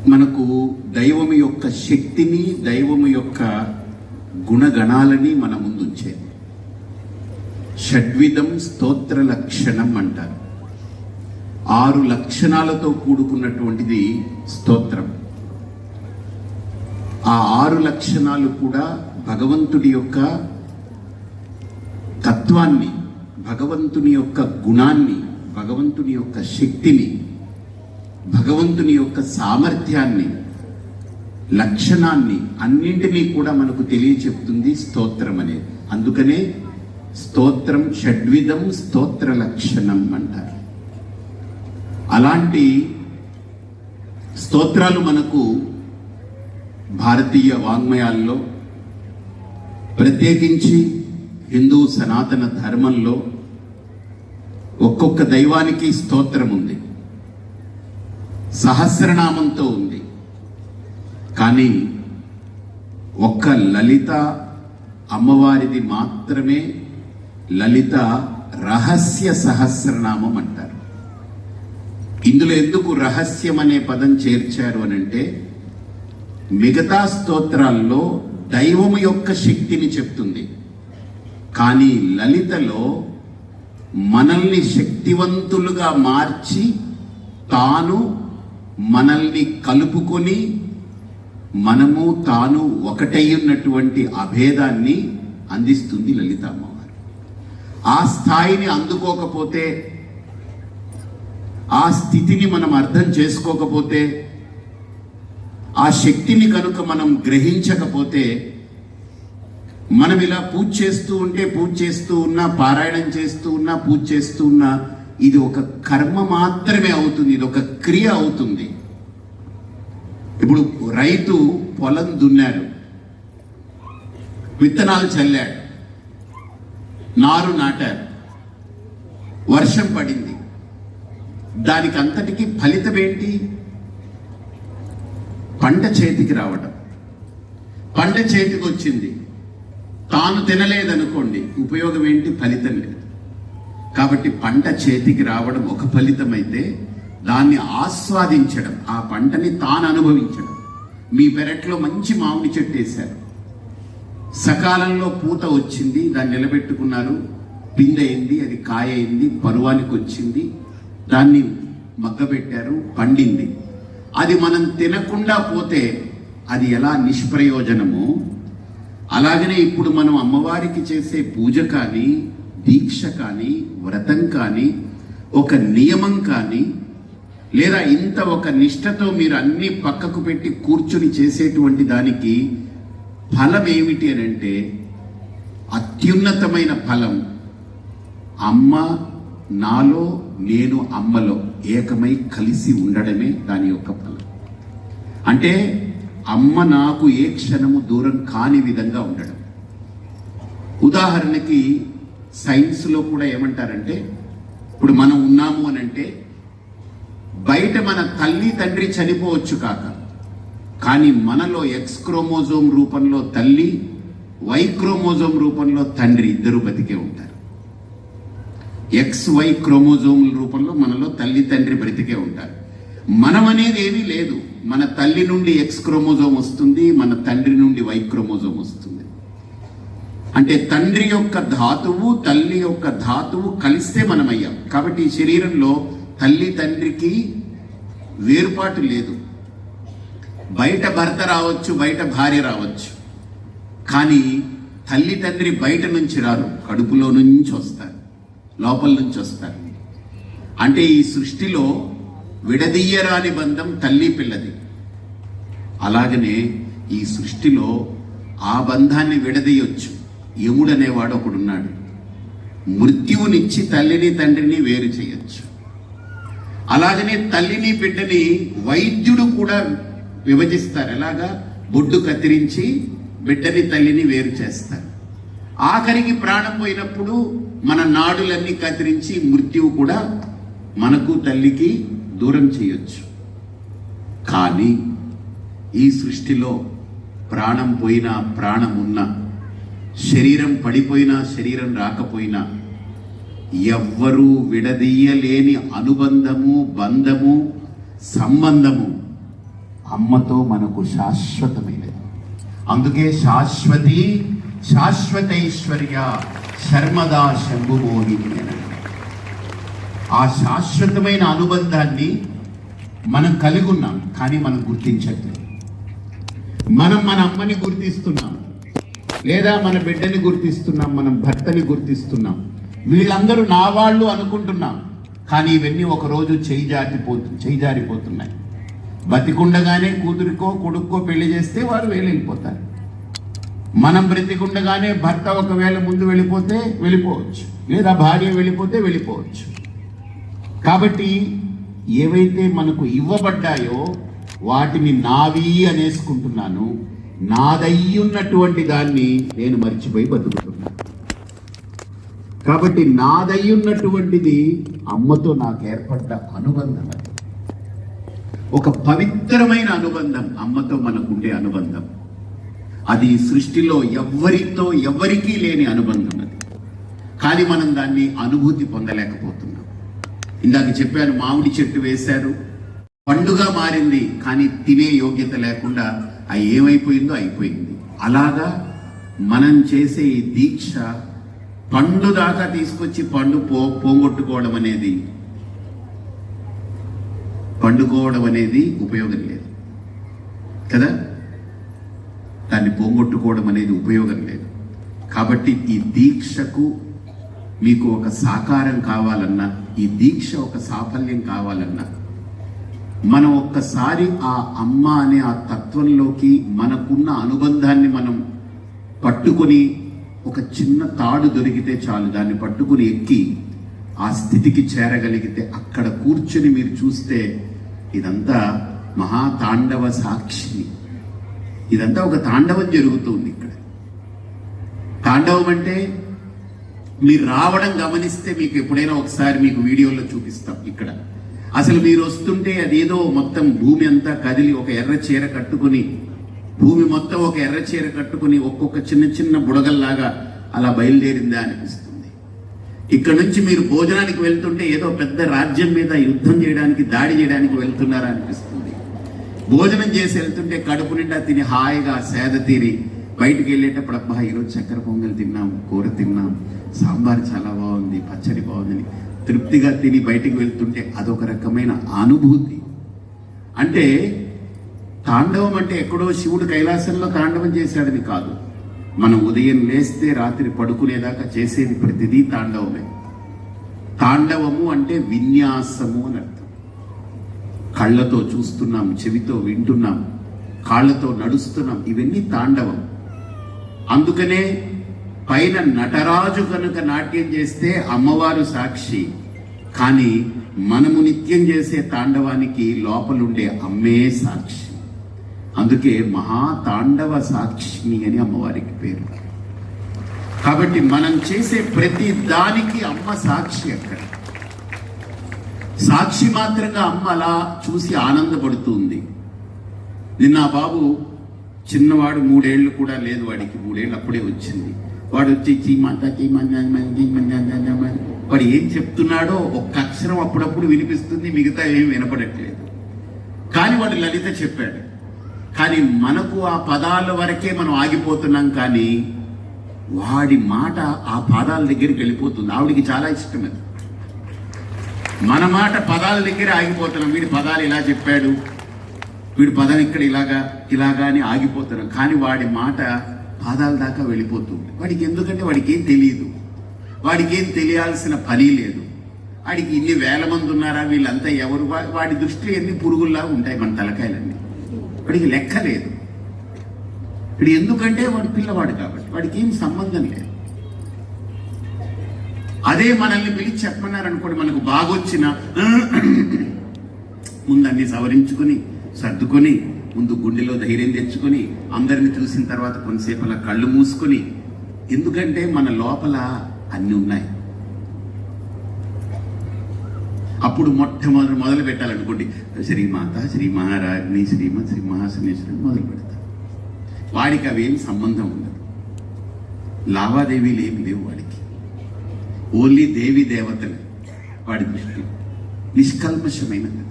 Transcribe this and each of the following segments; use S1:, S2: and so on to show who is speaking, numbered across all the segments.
S1: మనకు దైవం యొక్క శక్తిని, దైవం యొక్క గుణగణాలని మన ముందుంచేది. షడ్విధం స్తోత్ర లక్షణం అంటారు. 6 లక్షణాలతో కూడుకున్నటువంటిది స్తోత్రం. ఆ 6 లక్షణాలు కూడా భగవంతుడి యొక్క తత్వాన్ని, భగవంతుని యొక్క గుణాన్ని, భగవంతుని యొక్క శక్తిని, భగవంతుని యొక్క సామర్థ్యాన్ని, లక్షణాన్ని అన్నింటినీ కూడా మనకు తెలియచెప్తుంది స్తోత్రం అనేది. అందుకనే స్తోత్రం షడ్విధం స్తోత్ర లక్షణం అంటారు. అలాంటి స్తోత్రాలు మనకు భారతీయ వాంగ్మయాల్లో, ప్రత్యేకించి హిందూ సనాతన ధర్మంలో ఒక్కొక్క దైవానికి స్తోత్రం ఉంది, సహస్రనామంతో ఉంది. కానీ ఒక్క లలిత అమ్మవారిది మాత్రమే లలిత రహస్య సహస్రనామం అంటారు. ఇందులో ఎందుకు రహస్యం అనే పదం చేర్చారు అనంటే, మిగతా స్తోత్రాల్లో దైవము యొక్క శక్తిని చెప్తుంది, కానీ లలితలో మనల్ని శక్తివంతులుగా మార్చి తాను మనల్ని కలుపుకొని మనము తాను ఒకటయ్యున్నటువంటి అభేదాన్ని అందిస్తుంది లలిత అమ్మవారు. ఆ స్థాయిని అందుకోకపోతే, ఆ స్థితిని మనం అర్థం చేసుకోకపోతే, ఆ శక్తిని కనుక మనం గ్రహించకపోతే, మనం ఇలా పూజ చేస్తూ ఉంటే, పూజ చేస్తూ ఉన్నా, పారాయణం చేస్తూ ఉన్నా, పూజ చేస్తూ ఉన్నా, ఇది ఒక కర్మ మాత్రమే అవుతుంది, ఇది ఒక క్రియ అవుతుంది. ఇప్పుడు రైతు పొలం దున్నాడు, విత్తనాలు చల్లాడు, నారు నాటారు, వర్షం పడింది. దానికి అంతటికి ఫలితం ఏంటి? పంట చేతికి రావడం. పంట చేతికి వచ్చింది, తాను తినలేదనుకోండి, ఉపయోగం ఏంటి? ఫలితం లేదు. కాబట్టి పంట చేతికి రావడం ఒక ఫలితం అయితే, దాన్ని ఆస్వాదించడం, ఆ పంటని తాను అనుభవించడం. మీ పెరట్లో మంచి మామిడి చెట్టు వేశారు, సకాలంలో పూత వచ్చింది, దాన్ని నిలబెట్టుకున్నారు, పిందయింది, అది కాయ అయింది, పరువానికి వచ్చింది, దాన్ని మగ్గబెట్టారు, పండింది. అది మనం తినకుండా పోతే అది ఎలా నిష్ప్రయోజనమో, అలాగనే ఇప్పుడు మనం అమ్మవారికి చేసే పూజ కానీ, దీక్ష కానీ, వ్రతం కానీ, ఒక నియమం కానీ, లేదా ఇంత ఒక నిష్ఠతో మీరు అన్ని పక్కకు పెట్టి కూర్చుని చేసేటువంటి దానికి ఫలం ఏమిటి అని అంటే, అత్యున్నతమైన ఫలం అమ్మ నాలో, నేను అమ్మలో ఏకమై కలిసి ఉండడమే దాని యొక్క ఫలం. అంటే అమ్మ నాకు ఏ క్షణము దూరం కాని విధంగా ఉండడం. ఉదాహరణకి సైన్స్లో కూడా ఏమంటారంటే, ఇప్పుడు మనం ఉన్నాము అని అంటే, బయట మన తల్లి తండ్రి చనిపోవచ్చు కాక, కానీ మనలో ఎక్స్ క్రోమోజోమ్ రూపంలో తల్లి, వై క్రోమోజోమ్ రూపంలో తండ్రి ఇద్దరు బతికే ఉంటారు. ఎక్స్ వై క్రోమోజోమ్ రూపంలో మనలో తల్లి తండ్రి బ్రతికే ఉంటారు. మనం అనేది ఏమీ లేదు. మన తల్లి నుండి ఎక్స్ క్రోమోజోమ్ వస్తుంది, మన తండ్రి నుండి వై క్రోమోజోమ్ వస్తుంది. అంటే తండ్రి యొక్క ధాతువు, తల్లి యొక్క ధాతువు కలిస్తే మనం అయ్యాం. కాబట్టి ఈ శరీరంలో తల్లి తండ్రికి వేరుపాటు లేదు. బయట భర్త రావచ్చు, బయట భార్య రావచ్చు, కానీ తల్లి తండ్రి బయట నుంచి రారు, కడుపులో నుంచి వస్తారు, లోపల నుంచి వస్తారు. అంటే ఈ సృష్టిలో విడదీయరాని బంధం తల్లి పిల్లది. అలాగనే ఈ సృష్టిలో ఆ బంధాన్ని విడదీయొచ్చు. యముడు అనేవాడు ఒకడున్నాడు, మృత్యువునిచ్చి తల్లిని తండ్రిని వేరు చేయొచ్చు. అలాగనే తల్లిని బిడ్డని వైద్యుడు కూడా విభజిస్తారు. ఎలాగా? బొడ్డు కత్తిరించి బిడ్డని తల్లిని వేరు చేస్తారు. ఆఖరికి ప్రాణం పోయినప్పుడు మన నాడులన్నీ కత్తిరించి మృత్యువు కూడా మనకు తల్లికి దూరం చేయొచ్చు. కానీ ఈ సృష్టిలో ప్రాణం పోయినా, ప్రాణం ఉన్నా, శరీరం పడిపోయినా, శరీరం రాకపోయినా, ఎవ్వరూ విడదీయలేని అనుబంధము, బంధము, సంబంధము అమ్మతో మనకు శాశ్వతమైనది. అందుకే శాశ్వతి శాశ్వతైశ్వర్య శర్మదా శంభుమోహిని అని. ఆ శాశ్వతమైన అనుబంధాన్ని మనం కలిగి ఉన్నాం, కానీ మనం గుర్తించట్లేదు. మనం మన అమ్మని గుర్తిస్తున్నాం, లేదా మన బిడ్డని గుర్తిస్తున్నాం, మనం భర్తని గుర్తిస్తున్నాం. వీళ్ళందరూ నా వాళ్ళు అనుకుంటున్నాం, కానీ ఇవన్నీ ఒకరోజు చేయి జారిపోతున్నాయి. బతికుండగానే కూతురికో కొడుక్కో పెళ్లి చేస్తే వారు వెళ్ళిపోతారు. మనం బ్రతికుండగానే భర్త ఒకవేళ ముందు వెళ్ళిపోతే వెళ్ళిపోవచ్చు, లేదా భార్య వెళ్ళిపోతే వెళ్ళిపోవచ్చు. కాబట్టి ఏవైతే మనకు ఇవ్వబడ్డాయో వాటిని నావి అనేసుకుంటున్నాను. నాదయ్యున్నటువంటి దాన్ని నేను మర్చిపోయి బతుకుతున్నాను. కాబట్టి నాదయ్యున్నటువంటిది అమ్మతో నాకు ఏర్పడ్డ అనుబంధం. అది ఒక పవిత్రమైన అనుబంధం. అమ్మతో మనకుండే అనుబంధం అది సృష్టిలో ఎవ్వరికీ లేని అనుబంధం. అది కానీ మనం దాన్ని అనుభూతి పొందలేకపోతున్నాం. ఇందాక చెప్పాను, మామిడి చెట్టు వేశారు, పండుగ మారింది, కానీ తినే యోగ్యత లేకుండా అది ఏమైపోయిందో అయిపోయింది. అలాగా మనం చేసే ఈ దీక్ష పండు దాకా తీసుకొచ్చి పోగొట్టుకోవడం అనేది ఉపయోగం లేదు కదా. దాన్ని పోగొట్టుకోవడం అనేది ఉపయోగం లేదు. కాబట్టి ఈ దీక్షకు మీకు ఒక సాకారం కావాలన్నా, ఈ దీక్ష ఒక సాఫల్యం కావాలన్నా, మనం ఒక్కసారి ఆ అమ్మ అనే ఆ తత్వంలోకి మనకున్న అనుబంధాన్ని మనం పట్టుకొని, ఒక చిన్న తాడు దొరికితే చాలు, దాన్ని పట్టుకుని ఎక్కి ఆ స్థితికి చేరగలిగితే, అక్కడ కూర్చుని మీరు చూస్తే ఇదంతా మహాతాండవ సాక్షి. ఇదంతా ఒక తాండవం జరుగుతుంది ఇక్కడ. తాండవం అంటే మీరు రావడం గమనిస్తే మీకు ఎప్పుడైనా ఒకసారి మీకు వీడియోలో చూపిస్తాం. ఇక్కడ అసలు మీరు వస్తుంటే అదేదో మొత్తం భూమి అంతా కదిలి ఒక ఎర్ర చీర కట్టుకుని, భూమి మొత్తం ఒక ఎర్ర చీర కట్టుకుని ఒక్కొక్క చిన్న చిన్న బుడగల్లాగా అలా బయలుదేరిందా అనిపిస్తుంది. ఇక్కడ నుంచి మీరు భోజనానికి వెళ్తుంటే ఏదో పెద్ద రాజ్యం మీద యుద్ధం చేయడానికి, దాడి చేయడానికి వెళ్తున్నారా అనిపిస్తుంది. భోజనం చేసి వెళ్తుంటే కడుపు నిండా తిని హాయిగా సేద తీరి బయటికి వెళ్ళేటప్పుడు, అబ్బా ఈరోజు చక్కెర పొంగల్ తిన్నాం, కూర తిన్నాం, సాంబార్ చాలా బాగుంది, పచ్చడి బాగుందని తృప్తిగా తిని బయటికి వెళ్తుంటే అదొక రకమైన అనుభూతి. అంటే తాండవం అంటే ఎక్కడో శివుడు కైలాసంలో తాండవం చేశాడని కాదు. మనం ఉదయం లేస్తే రాత్రి పడుకునేదాకా చేసేది ప్రతిదీ తాండవమే. తాండవము అంటే విన్యాసము అని అర్థం. కళ్ళతో చూస్తున్నాం, చెవితో వింటున్నాం, కాళ్ళతో నడుస్తున్నాం, ఇవన్నీ తాండవం. అందుకనే పైన నటరాజు కనుక నాట్యం చేస్తే అమ్మవారు సాక్షి, కానీ మనము నిత్యం చేసే తాండవానికి లోపలుండే అమ్మే సాక్షి. అందుకే మహాతాండవ సాక్షిని అని అమ్మవారికి పేరు. కాబట్టి మనం చేసే ప్రతి దానికి అమ్మ సాక్షి. అక్కడ సాక్షి మాత్రంగా అమ్మ అలా చూసి ఆనందపడుతుంది. నిన్న బాబు చిన్నవాడు, 3 ఏళ్ళు కూడా లేదు వాడికి, 3 ఏళ్ళు అప్పుడే వచ్చింది. వాడు వచ్చి వాడు ఏం చెప్తున్నాడో ఒక్క అక్షరం అప్పుడప్పుడు వినిపిస్తుంది, మిగతా ఏం వినపడట్లేదు. కానీ వాడు లలిత చెప్పాడు. కానీ మనకు ఆ పదాల వరకే మనం ఆగిపోతున్నాం, కానీ వాడి మాట ఆ పదాల దగ్గరికి వెళ్ళిపోతుంది. ఆవిడికి చాలా ఇష్టం అది. మన మాట పదాల దగ్గర ఆగిపోతున్నాం. వీడి పదాలు ఇలా చెప్పాడు, వీడి పదం ఇక్కడ ఇలాగా అని ఆగిపోతున్నాం. కానీ వాడి మాట పాదాల దాకా వెళ్ళిపోతుంది. వాడికి ఎందుకంటే వాడికి ఏం తెలియదు, వాడికి ఏం తెలియాల్సిన పని లేదు. వాడికి ఇన్ని వేల మంది ఉన్నారా, వీళ్ళంతా ఎవరు, వాడి దృష్టిలో ఎన్ని పురుగుల్లా ఉంటాయి మన తలకాయలన్నీ. వాడికి లెక్క లేదు. ఇప్పుడు ఎందుకంటే వాడు పిల్లవాడు కాబట్టి వాడికి ఏం సంబంధం లేదు. అదే మనల్ని పిలిచి చెప్పమన్నారనుకోండి, మనకు బాగొచ్చిన ముందు అన్ని సవరించుకొని సర్దుకొని, ముందు గుండెలో ధైర్యం తెచ్చుకొని, అందరిని చూసిన తర్వాత కొంతసేపు అలా కళ్ళు మూసుకొని, ఎందుకంటే మన లోపల అన్ని ఉన్నాయి. అప్పుడు మొదలు పెట్టాలనుకోండి, శ్రీమాత, శ్రీ మహారాజ్ని, శ్రీమత్, శ్రీ మహాశనేశ్వరి మొదలు పెడతారు. వాడికి అవేం సంబంధం ఉండదు, లావాదేవీలు ఏమి లేవు వాడికి. ఓన్లీ దేవి దేవతలు వాడి దృష్టి నిష్కల్మషమైనది.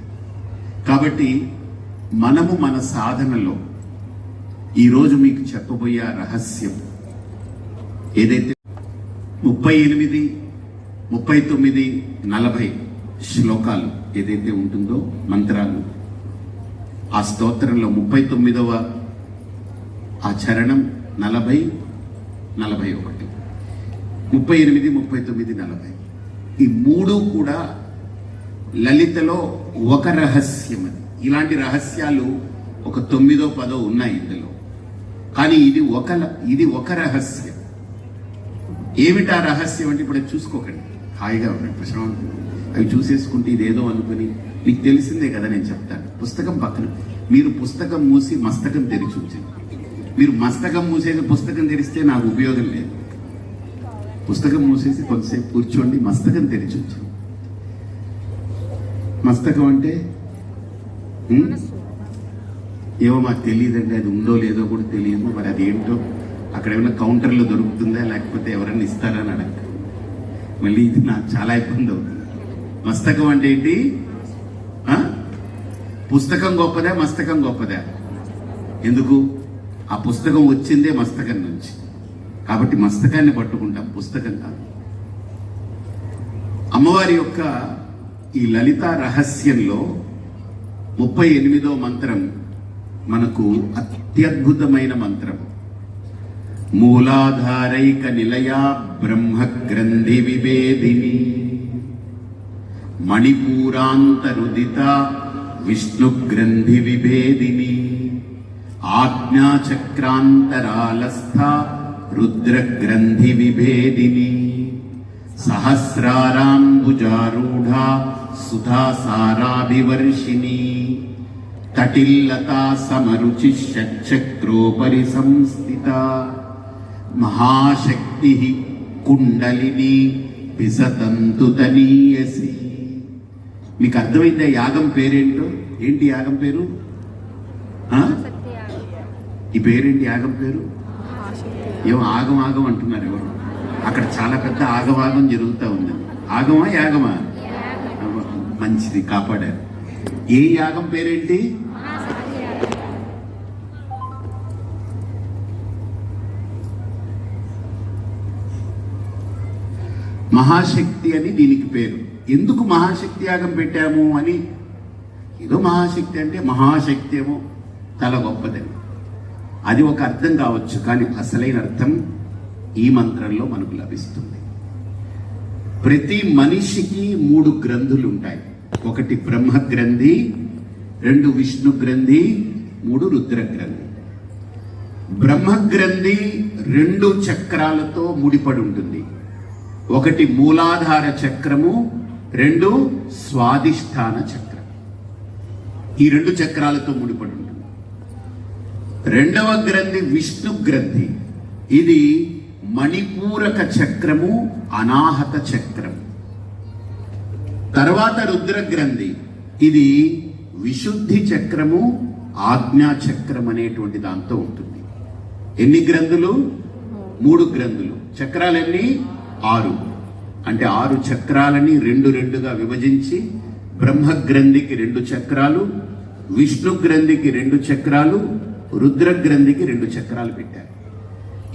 S1: కాబట్టి మనము మన సాధనలో ఈరోజు మీకు చెప్పబోయే రహస్యం ఏదైతే 38, 39, 40 శ్లోకాలు ఏదైతే ఉంటుందో మంత్రాలు, ఆ స్తోత్రంలో 39వ ఆ చరణం 40, 41, 38, 39, 40 ఈ మూడు కూడా లలితలో ఒక రహస్యం. అది ఇలాంటి రహస్యాలు ఒక 9, 10 ఉన్నాయి ఇందులో, కానీ ఇది ఒక రహస్యం. ఏమిటా రహస్యం అంటే ఇప్పుడు చూసుకోకండి, హాయిగా ఉండండి, ప్రశాంతంగా. అవి చూసేసుకుంటే ఇదేదో అనుకుని మీకు తెలిసిందే కదా నేను చెప్తాను. పుస్తకం పక్కన మీరు పుస్తకం మూసి మస్తకం తెరిచి ఉంచండి. మీరు మస్తకం మూసేసి పుస్తకం తెరిస్తే నాకు ఉపయోగం లేదు. పుస్తకం మూసేసి కొంతసేపు కూర్చోండి, మస్తకం తెరిచి ఉంచండి. మస్తకం అంటే ఏమో మాకు తెలియదండి, అది ఉందో లేదో కూడా తెలియదు. మరి అది ఏంటో అక్కడ ఏమైనా కౌంటర్లో దొరుకుతుందా లేకపోతే ఎవరైనా ఇస్తారా అని అడగ. మళ్ళీ ఇది నాకు చాలా ఇబ్బంది అవుతుంది. మస్తకం అంటే ఏంటి? పుస్తకం గొప్పదా మస్తకం గొప్పదా? ఎందుకు? ఆ పుస్తకం వచ్చిందే మస్తకం నుంచి, కాబట్టి మస్తకాన్ని పట్టుకుంటాం, పుస్తకం కాదు. అమ్మవారి యొక్క ఈ లలిత రహస్యంలో 38వ మంత్రం మనకు అత్యద్భుతమైన మంత్రం. మూలాధారైక నిలయా బ్రహ్మగ్రంథి విభేదిని మణిపూరాంతరుదిత విష్ణుగ్రంథి విభేదిని ఆజ్ఞాచక్రాంతరాలస్థ రుద్రగ్రంథి విభేదిని సహస్రారాంబుజారూఢ సుధాసారాభివర్షిణి తటిల్లతా సమరుచి షట్చక్రోపరి సంస్థిత మహాశక్తి కుండలిని పిసతంతుతనీయసి. మీకు అర్థమైందా యాగం పేరేంటో? ఏంటి యాగం పేరు? ఈ పేరేంటి యాగం పేరు? ఏమో ఆగం ఆగం అంటున్నారు ఎవరు? అక్కడ చాలా పెద్ద ఆగవాగం జరుగుతూ ఉంది. ఆగమా యాగమా? మంచిది, కాపాడారు. ఏ యాగం పేరేంటి? మహాశక్తి అని దీనికి పేరు. ఎందుకు మహాశక్తి యాగం పెట్టాము అని? ఏదో మహాశక్తి అంటే మహాశక్తి ఏమో చాలా గొప్పదని, అది ఒక అర్థం కావచ్చు, కానీ అసలైన అర్థం ఈ మంత్రంలో మనకు లభిస్తుంది. ప్రతి మనిషికి 3 గ్రంథులు ఉంటాయి. 1 బ్రహ్మ గ్రంథి, 2 విష్ణు గ్రంథి, 3 రుద్ర గ్రంథి. బ్రహ్మ గ్రంథి 2 చక్రాలతో ముడిపడి ఉంటుంది. 1 మూలాధార చక్రము, 2 స్వాదిష్టాన చక్రం. ఈ 2 చక్రాలతో ముడిపడి ఉంటుంది. 2వ గ్రంథి విష్ణు గ్రంథి, ఇది మణిపూరక చక్రము, అనాహత చక్రం. తర్వాత రుద్ర గ్రంథి, ఇది విశుద్ధి చక్రము, ఆజ్ఞా చక్రం అనేటువంటి దాంతో ఉంటుంది. ఎన్ని గ్రంథులు? 3 గ్రంథులు. చక్రాలన్నీ 6. అంటే 6 చక్రాలని 2 విభజించి బ్రహ్మ గ్రంథికి 2 చక్రాలు, విష్ణు గ్రంథికి 2 చక్రాలు, రుద్ర గ్రంథికి 2 చక్రాలు పెట్టారు.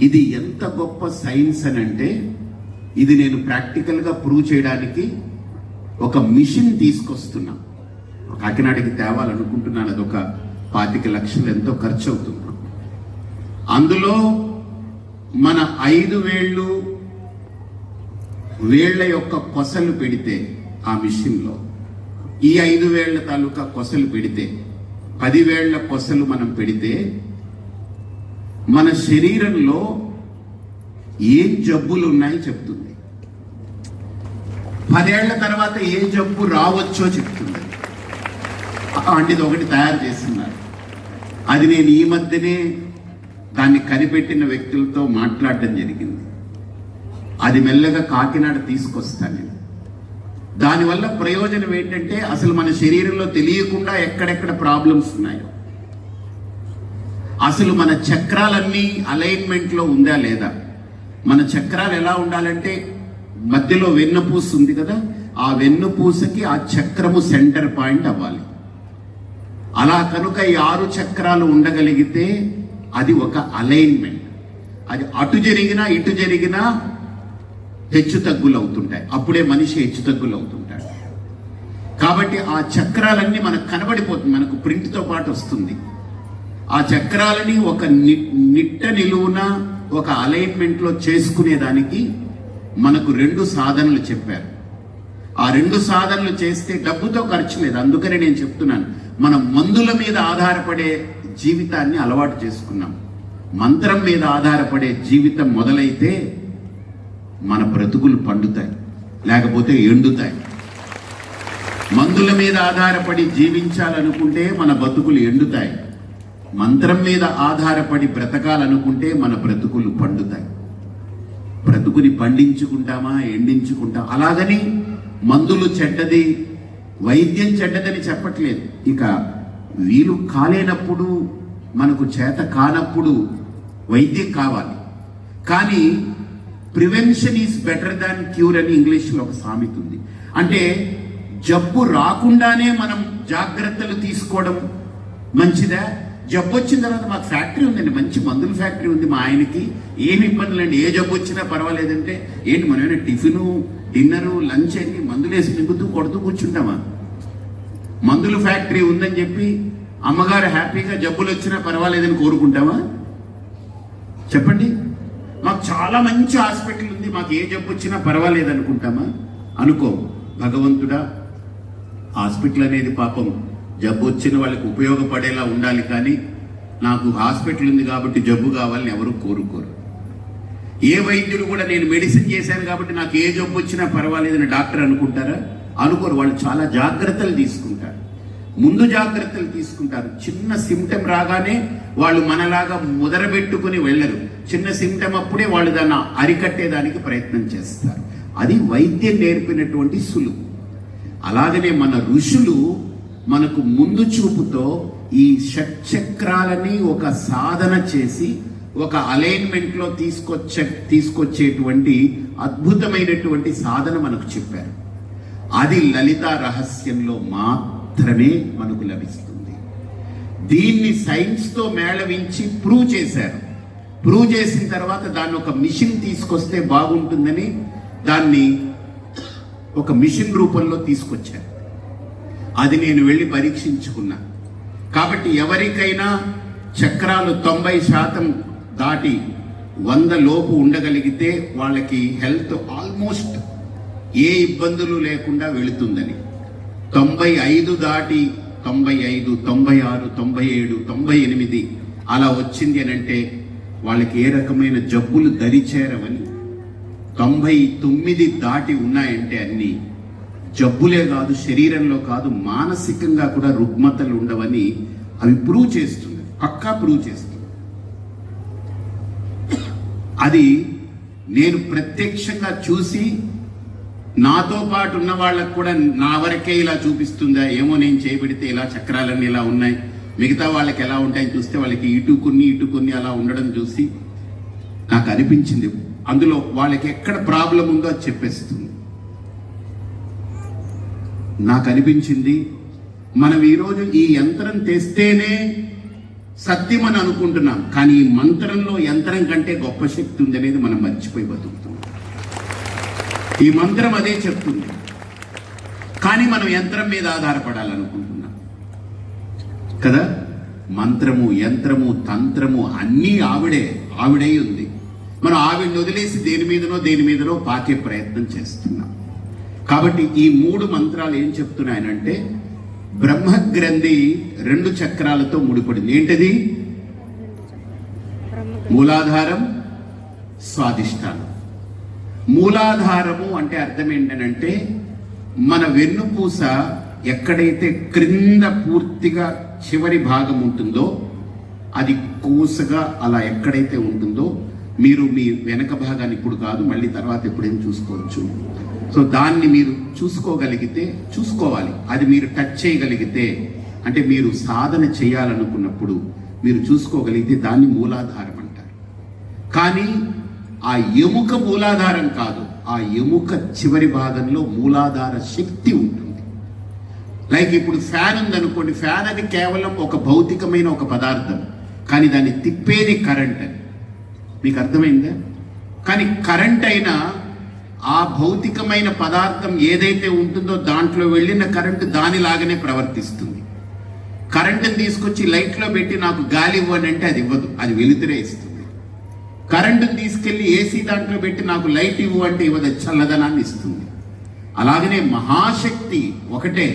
S1: ఇది ఎంత గొప్ప సైన్స్ అని అంటే, ఇది నేను ప్రాక్టికల్గా ప్రూవ్ చేయడానికి ఒక మిషన్ తీసుకొస్తున్నా. కాకినాడకి తేవాలనుకుంటున్నాను. అదొక 25 లక్షలు ఎంతో ఖర్చు అవుతుంది. అందులో మన 5 వేళ్ల యొక్క కొసలు పెడితే, ఆ మిషన్లో ఈ 5 వేళ్ల తాలూకా కొసలు పెడితే, 10 వేళ్ల కొసలు మనం పెడితే, మన శరీరంలో ఏం జబ్బులు ఉన్నాయో చెప్తుంది. 10 ఏళ్ల తర్వాత ఏ జబ్బు రావచ్చో చెప్తుంది. అలాంటిది ఒకటి తయారు చేస్తున్నారు. అది నేను ఈ మధ్యనే దాన్ని కనిపెట్టిన వ్యక్తులతో మాట్లాడటం జరిగింది. అది మెల్లగా కాకినాడ తీసుకొస్తాను నేను. దానివల్ల ప్రయోజనం ఏంటంటే, అసలు మన శరీరంలో తెలియకుండా ఎక్కడెక్కడ ప్రాబ్లమ్స్ ఉన్నాయో, అసలు మన చక్రాలన్నీ అలైన్మెంట్లో ఉందా లేదా, మన చక్రాలు ఎలా ఉండాలంటే, మధ్యలో వెన్నుపూస ఉంది కదా, ఆ వెన్నుపూసకి ఆ చక్రము సెంటర్ పాయింట్ అవ్వాలి. అలా కనుక ఈ 6 చక్రాలు ఉండగలిగితే అది ఒక అలైన్మెంట్. అది అటు జరిగినా ఇటు జరిగినా హెచ్చు తగ్గులు అవుతుంటాయి. అప్పుడే మనిషి హెచ్చు తగ్గులు అవుతుంటాడు. కాబట్టి ఆ చక్రాలన్నీ మనకు కనబడిపోతుంది, మనకు ప్రింట్తో పాటు వస్తుంది. ఆ చక్రాలని ఒక నిట్ట నిలువున ఒక అలైన్మెంట్లో చేసుకునేదానికి మనకు 2 సాధనలు చెప్పారు. ఆ 2 సాధనలు చేస్తే డబ్బుతో ఖర్చు లేదు. అందుకని నేను చెప్తున్నాను, మనం మందుల మీద ఆధారపడే జీవితాన్ని అలవాటు చేసుకున్నాం. మంత్రం మీద ఆధారపడే జీవితం మొదలైతే మన బ్రతుకులు పండుతాయి, లేకపోతే ఎండుతాయి. మందుల మీద ఆధారపడి జీవించాలనుకుంటే మన బతుకులు ఎండుతాయి. మంత్రం మీద ఆధారపడి బ్రతకాలనుకుంటే మన బ్రతుకులు పండుతాయి. బ్రతుకుని పండించుకుంటామా, ఎండించుకుంటాం. అలాగని మందులు చెడ్డది, వైద్యం చెడ్డదని చెప్పట్లేదు. ఇక వీలు కాలేనప్పుడు, మనకు చేత కానప్పుడు వైద్యం కావాలి. కానీ prevention is better than cure అని ఇంగ్లీష్లో ఒక సామెత ఉంది. అంటే జబ్బు రాకుండానే మనం జాగ్రత్తలు తీసుకోవడం మంచిదా? జబ్బు వచ్చిన తర్వాత మాకు ఫ్యాక్టరీ ఉందండి, మంచి మందుల ఫ్యాక్టరీ ఉంది మా ఆయనకి, ఏమి ఇబ్బందులు అండి, ఏ జబ్బు వచ్చినా పర్వాలేదంటే ఏంటి మనమైనా టిఫిను, డిన్నరు, లంచ్ అన్ని మందులు వేసి మింగుతూ కొడుతూ కూర్చుంటామా? మందుల ఫ్యాక్టరీ ఉందని చెప్పి అమ్మగారు హ్యాపీగా జబ్బులు వచ్చినా పర్వాలేదని కోరుకుంటామా? చెప్పండి. మాకు చాలా మంచి హాస్పిటల్ ఉంది, మాకు ఏ జబ్బు వచ్చినా పర్వాలేదు అనుకుంటామా? అనుకో. భగవంతుడా, హాస్పిటల్ అనేది పాపం జబ్బు వచ్చిన వాళ్ళకి ఉపయోగపడేలా ఉండాలి, కానీ నాకు హాస్పిటల్ ఉంది కాబట్టి జబ్బు కావాలని ఎవరు కోరుకోరు. ఏ వైద్యుడు కూడా నేను మెడిసిన్ చేశాను కాబట్టి నాకు ఏ జబ్బు వచ్చినా పర్వాలేదని డాక్టర్ అనుకుంటారా? అనుకోరు. వాళ్ళు చాలా జాగ్రత్తలు తీసుకుంటారు, ముందు జాగ్రత్తలు తీసుకుంటారు. చిన్న సిమ్టమ్ రాగానే వాళ్ళు మనలాగా ముదరబెట్టుకుని వెళ్ళరు. చిన్న సిమ్టమ్ అప్పుడే వాళ్ళు దాన్ని అరికట్టేదానికి ప్రయత్నం చేస్తారు. అది వైద్యం నేర్పినటువంటి సులువు. అలాగనే మన ఋషులు మనకు ముందు చూపుతో ఈ షట్చక్రాలని ఒక సాధన చేసి ఒక అలైన్మెంట్లో తీసుకొచ్చేటువంటి అద్భుతమైనటువంటి సాధన మనకు చెప్పారు. అది లలితా రహస్యంలో మాత్రమే మనకు లభిస్తుంది. దీన్ని సైన్స్తో మేళవించి ప్రూవ్ చేశారు. ప్రూవ్ చేసిన తర్వాత దాన్ని ఒక మిషన్ తీసుకొస్తే బాగుంటుందని దాన్ని ఒక మిషన్ రూపంలో తీసుకొచ్చారు. అది నేను వెళ్ళి పరీక్షించుకున్నా. కాబట్టి ఎవరికైనా చక్రాలు 90% దాటి 100 లోపు ఉండగలిగితే వాళ్ళకి హెల్త్ ఆల్మోస్ట్ ఏ ఇబ్బందులు లేకుండా వెళుతుందని. 95 దాటి 95, 96, 97, 98 అలా వచ్చింది అని అంటే వాళ్ళకి ఏ రకమైన జబ్బులు దరిచేరవని. 99 దాటి ఉన్నాయంటే అన్ని జబ్బులే కాదు, శరీరంలో కాదు, మానసికంగా కూడా రుగ్మతలు ఉండవని అవి ప్రూవ్ చేస్తుంది, పక్కా ప్రూవ్ చేస్తుంది. అది నేను ప్రత్యక్షంగా చూసి నాతో పాటు ఉన్న వాళ్ళకు కూడా నా వరకే ఇలా చూపిస్తుందా ఏమో, నేను చేయబడితే ఇలా చక్రాలన్నీ ఇలా ఉన్నాయి, మిగతా వాళ్ళకి ఎలా ఉంటాయని చూస్తే వాళ్ళకి ఇటు కొన్ని అలా ఉండడం చూసి నాకు అనిపించింది అందులో వాళ్ళకి ఎక్కడ ప్రాబ్లం ఉందో అది చెప్పేస్తుంది. నాకు అనిపించింది మనం ఈరోజు ఈ యంత్రం తెస్తేనే సత్యం అని అనుకుంటున్నాం, కానీ ఈ మంత్రంలో యంత్రం కంటే గొప్ప శక్తి ఉంది అనేది మనం మర్చిపోయి బతుకుతున్నాం. ఈ మంత్రం అదే చెప్తుంది, కానీ మనం యంత్రం మీద ఆధారపడాలనుకుంటున్నాం కదా. మంత్రము, యంత్రము, తంత్రము అన్నీ ఆవిడే ఉంది. మనం ఆవిడని వదిలేసి దేని మీదనో పాకే ప్రయత్నం చేస్తున్నాం. కాబట్టి ఈ 3 మంత్రాలు ఏం చెప్తున్నాయనంటే బ్రహ్మగ్రంథి 2 చక్రాలతో ముడిపడింది. ఏంటది? మూలాధారం, స్వాధిష్టానం. మూలాధారము అంటే అర్థం ఏంటనంటే మన వెన్నుపూస ఎక్కడైతే క్రింద పూర్తిగా చివరి భాగం ఉంటుందో అది కూసగా అలా ఎక్కడైతే ఉంటుందో, మీరు మీ వెనక భాగాన్ని ఇప్పుడు కాదు మళ్ళీ తర్వాత ఎప్పుడైనా చూసుకోవచ్చు. సో దాన్ని మీరు చూసుకోవాలి. అది మీరు టచ్ చేయగలిగితే, అంటే మీరు సాధన చేయాలనుకున్నప్పుడు మీరు చూసుకోగలిగితే దాన్ని మూలాధారం అంటారు. కానీ ఆ ఎముక మూలాధారం కాదు, ఆ ఎముక చివరి భాగంలో మూలాధార శక్తి ఉంటుంది. లైక్ ఇప్పుడు ఫ్యాన్ ఉందనుకోండి, ఫ్యాన్ అది కేవలం ఒక భౌతికమైన ఒక పదార్థం, కానీ దాన్ని తిప్పేది కరెంట్ అని. మీకు అర్థమైందా? కానీ కరెంట్ అయినా ఆ భౌతికమైన పదార్థం ఏదైతే ఉంటుందో దాంట్లో వెళ్ళిన కరెంటు దానిలాగానే ప్రవర్తిస్తుంది. కరెంటుని తీసుకొచ్చి లైట్లో పెట్టి నాకు గాలి ఇవ్వని అంటే అది ఇవ్వదు, అది వెలుతురే ఇస్తుంది. కరెంటుని తీసుకెళ్లి ఏసీ దాంట్లో పెట్టి నాకు లైట్ ఇవ్వు అంటే ఇవ్వదు, చల్లదనాన్ని ఇస్తుంది. అలాగనే మహాశక్తి ఒకటే,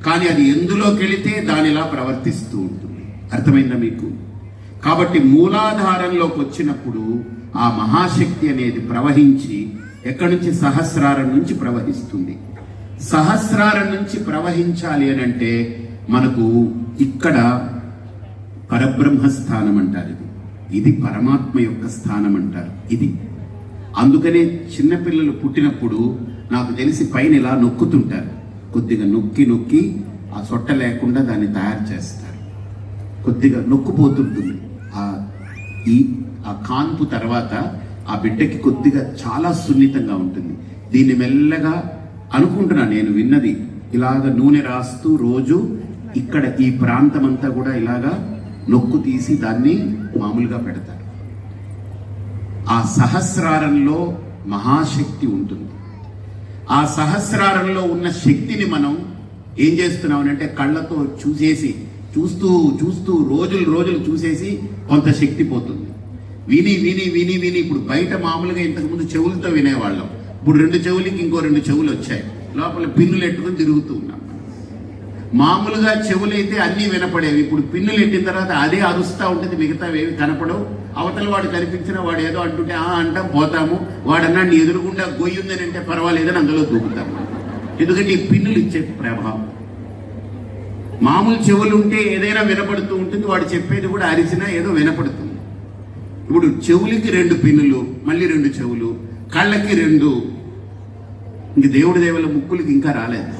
S1: కానీ అది ఎందులోకి వెళితే దానిలా ప్రవర్తిస్తూ ఉంటుంది. అర్థమైందా మీకు? కాబట్టి మూలాధారంలోకి వచ్చినప్పుడు ఆ మహాశక్తి అనేది ప్రవహించి ఎక్కడి నుంచి? సహస్రారం నుంచి ప్రవహిస్తుంది. సహస్రారం నుంచి ప్రవహించాలి అని అంటే మనకు ఇక్కడ పరబ్రహ్మ స్థానం అంటారు. ఇది పరమాత్మ యొక్క స్థానం అంటారు. ఇది అందుకనే చిన్నపిల్లలు పుట్టినప్పుడు నాకు తెలిసి పైన ఇలా నొక్కుతుంటారు, కొద్దిగా నొక్కి నొక్కి ఆ సొట్ట లేకుండా దాన్ని తయారు చేస్తారు. కొద్దిగా నొక్కుపోతుంటుంది. ఆ కాన్పు తర్వాత ఆ బిడ్డకి కొద్దిగా చాలా సున్నితంగా ఉంటుంది. దీన్ని మెల్లగా అనుకుంటున్నా, నేను విన్నది ఇలాగ నూనె రాస్తూ రోజు ఇక్కడ ఈ ప్రాంతం అంతా కూడా ఇలాగా నొక్కు తీసి దాన్ని మామూలుగా పెడతారు. ఆ సహస్రారంలో మహాశక్తి ఉంటుంది. ఆ సహస్రారంలో ఉన్న శక్తిని మనం ఏం చేస్తున్నామనంటే కళ్ళతో చూస్తూ చూస్తూ రోజులు చూసేసి కొంత శక్తి పోతుంది. విని విని విని విని ఇప్పుడు బయట మామూలుగా ఇంతకుముందు చెవులతో వినేవాళ్ళం, ఇప్పుడు 2 చెవులకి ఇంకో 2 చెవులు వచ్చాయి, లోపల పిన్నులు ఎట్టుకుని తిరుగుతూ ఉన్నాం. మామూలుగా చెవులైతే అన్నీ వినపడేవి, ఇప్పుడు పిన్నులు ఎట్టిన తర్వాత అదే అరుస్తూ ఉంటుంది, మిగతా ఏవి కనపడవు. అవతల వాడు కనిపించిన వాడు ఏదో అంటుంటే అంటాం, పోతాము. వాడన్నా నీ ఎదురుగుండా గొయ్యి ఉందని అంటే పర్వాలేదని అందులో దూకుతాము. ఎందుకంటే ఈ పిన్నులు ఇచ్చే ప్రభావం. మామూలు చెవులు ఉంటే ఏదైనా వినపడుతూ ఉంటుంది, వాడు చెప్పేది కూడా అరిచినా ఏదో వినపడుతుంది. ఇప్పుడు చెవులకి 2 పిన్నులు, మళ్ళీ 2 చెవులు, కళ్ళకి 2, ఇంక దేవుడి దేవుల ముక్కులకి ఇంకా రాలేదు.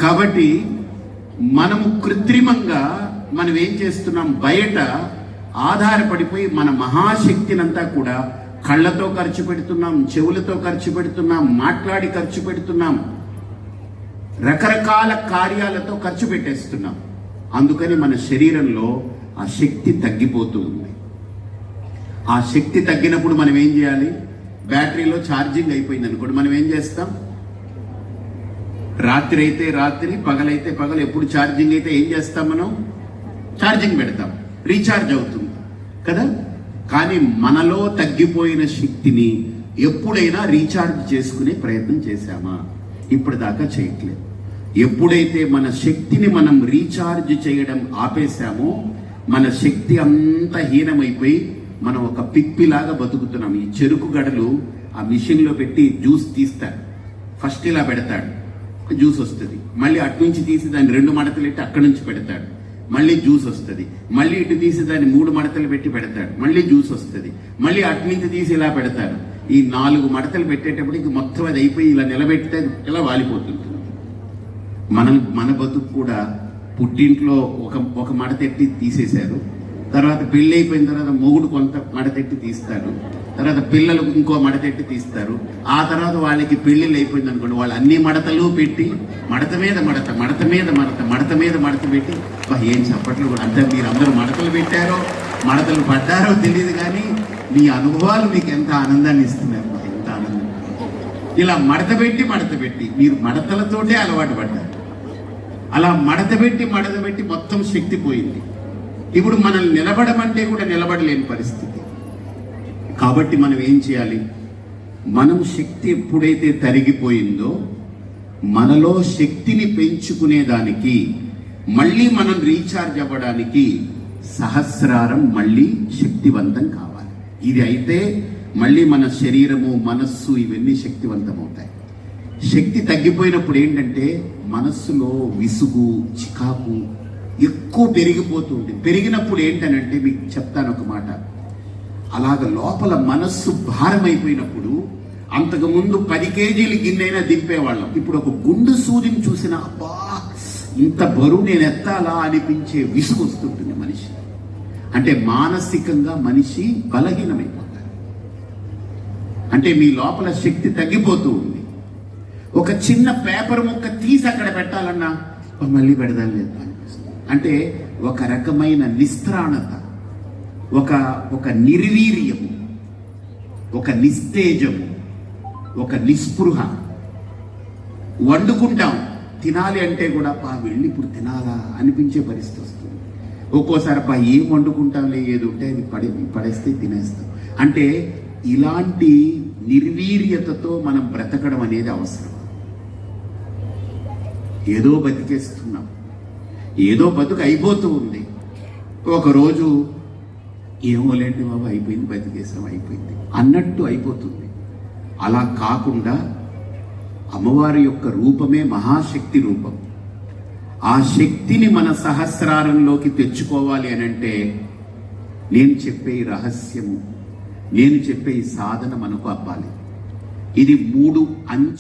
S1: కాబట్టి మనము కృత్రిమంగా మనం ఏం చేస్తున్నాం, బయట ఆధారపడిపోయి మన మహాశక్తినంతా కూడా కళ్ళతో ఖర్చు పెడుతున్నాం, చెవులతో ఖర్చు పెడుతున్నాం, మాట్లాడి ఖర్చు పెడుతున్నాం, రకరకాల కార్యాలతో ఖర్చు పెట్టేస్తున్నాం. అందుకని మన శరీరంలో ఆ శక్తి తగ్గిపోతూ ఉంది. ఆ శక్తి తగ్గినప్పుడు మనం ఏం చేయాలి? బ్యాటరీలో ఛార్జింగ్ అయిపోయింది అనుకోండి, మనం ఏం చేస్తాం? రాత్రి అయితే రాత్రి, పగలైతే పగలు, ఎప్పుడు ఛార్జింగ్ అయితే ఏం చేస్తాం? మనం ఛార్జింగ్ పెడతాం, రీఛార్జ్ అవుతుంది కదా. కానీ మనలో తగ్గిపోయిన శక్తిని ఎప్పుడైనా రీఛార్జ్ చేసుకునే ప్రయత్నం చేశామా? ఇప్పటిదాకా చేయట్లేదు. ఎప్పుడైతే మన శక్తిని మనం రీఛార్జ్ చేయడం ఆపేశామో మన శక్తి అంతా హీనమైపోయి మనం ఒక పిప్పిలాగా బతుకుతున్నాం. ఈ చెరుకు గడలు ఆ మిషన్లో పెట్టి జ్యూస్ తీస్తాడు, ఫస్ట్ ఇలా పెడతాడు, జ్యూస్ వస్తుంది. మళ్ళీ అటు నుంచి తీసి దాన్ని 2 మడతలు పెట్టి అక్కడి నుంచి పెడతాడు, మళ్ళీ జ్యూస్ వస్తుంది. మళ్ళీ ఇటు తీసి దాన్ని 3 మడతలు పెట్టి పెడతాడు, మళ్ళీ జ్యూస్ వస్తుంది. మళ్ళీ అటు నుంచి తీసి ఇలా పెడతాడు. ఈ 4 మడతలు పెట్టేటప్పటికి మొత్తం అది అయిపోయి ఇలా నిలబెడితే ఇలా వాలిపోతుంది. మన బతుకు కూడా పుట్టింట్లో ఒక మడతెట్టి తీసేశారు, తర్వాత పెళ్ళి అయిపోయిన తర్వాత మొగుడు కొంత మడతెట్టి తీస్తాడు, తర్వాత పిల్లలు ఇంకో మడతెట్టి తీస్తారు. ఆ తర్వాత వాళ్ళకి పెళ్ళిళ్ళు అయిపోయింది అనుకోండి, వాళ్ళు అన్ని మడతలు పెట్టి మడత మీద మడత, మడత మీద మడత, మడత మీద మడత పెట్టి, ఏం చెప్పట్లు కూడా అంటే మీరు అందరూ మడతలు పెట్టారో మడతలు పడ్డారో తెలియదు, కానీ మీ అనుభవాలు మీకు ఎంత ఆనందాన్ని ఇస్తున్నారు, ఎంత ఆనందం. ఇలా మడత పెట్టి మీరు మడతలతోటే అలవాటు పడ్డారు. అలా మడత పెట్టి మొత్తం శక్తి పోయింది. ఇప్పుడు మనల్ని నిలబడమంటే కూడా నిలబడలేని పరిస్థితి. కాబట్టి మనం ఏం చేయాలి? మనం శక్తి ఎప్పుడైతే తరిగిపోయిందో మనలో శక్తిని పెంచుకునేదానికి, మళ్ళీ మనం రీఛార్జ్ అవ్వడానికి సహస్రారం మళ్ళీ శక్తివంతం కావాలి. ఇది అయితే మళ్ళీ మన శరీరము, మనస్సు ఇవన్నీ శక్తివంతం అవుతాయి. శక్తి తగ్గిపోయినప్పుడు ఏంటంటే మనస్సులో విసుగు, చికాకు ఎక్కువ పెరిగిపోతుంది. పెరిగినప్పుడు ఏంటనంటే మీకు చెప్తాను ఒక మాట, అలాగ లోపల మనస్సు భారమైపోయినప్పుడు అంతకుముందు 10 కేజీలు గిన్నెైనా దింపేవాళ్ళం, ఇప్పుడు ఒక గుండు సూదిని చూసినా అబ్బా ఇంత బరువు నేను ఎత్తాలా అనిపించే విసుగు వస్తుంటుంది మనిషి. అంటే మానసికంగా మనిషి బలహీనమైపోతారు. అంటే మీ లోపల శక్తి తగ్గిపోతూ ఉంది. ఒక చిన్న పేపర్ ముక్క తీసి అక్కడ పెట్టాలన్నా మళ్ళీ పెడదాం లేదు అనిపిస్తుంది. అంటే ఒక రకమైన నిస్త్రాణత, ఒక నిర్వీర్యము, ఒక నిస్తేజము, ఒక నిస్పృహ. వండుకుంటాం, తినాలి అంటే కూడా వెళ్ళి ఇప్పుడు తినాలా అనిపించే పరిస్థితి వస్తుంది. ఒక్కోసారి ఏం వండుకుంటాంలే, ఏది ఉంటే అది పడేస్తే తినేస్తాం. అంటే ఇలాంటి నిర్వీర్యతతో మనం బ్రతకడం అనేది అవసరం. ఏదో బతికేస్తున్నాం, ఏదో బతుకు అయిపోతూ ఉంది. ఒకరోజు ఏమోలేండి బాబు, అయిపోయింది, బతికేసాం, అయిపోయింది అన్నట్టు అయిపోతుంది. అలా కాకుండా అమ్మవారి యొక్క రూపమే మహాశక్తి రూపం. ఆ శక్తిని మన సహస్రారంలోకి తెచ్చుకోవాలి అని అంటే నేను చెప్పే ఈ రహస్యము, నేను చెప్పే ఈ సాధన మనకు అవ్వాలి. ఇది 3 అంచె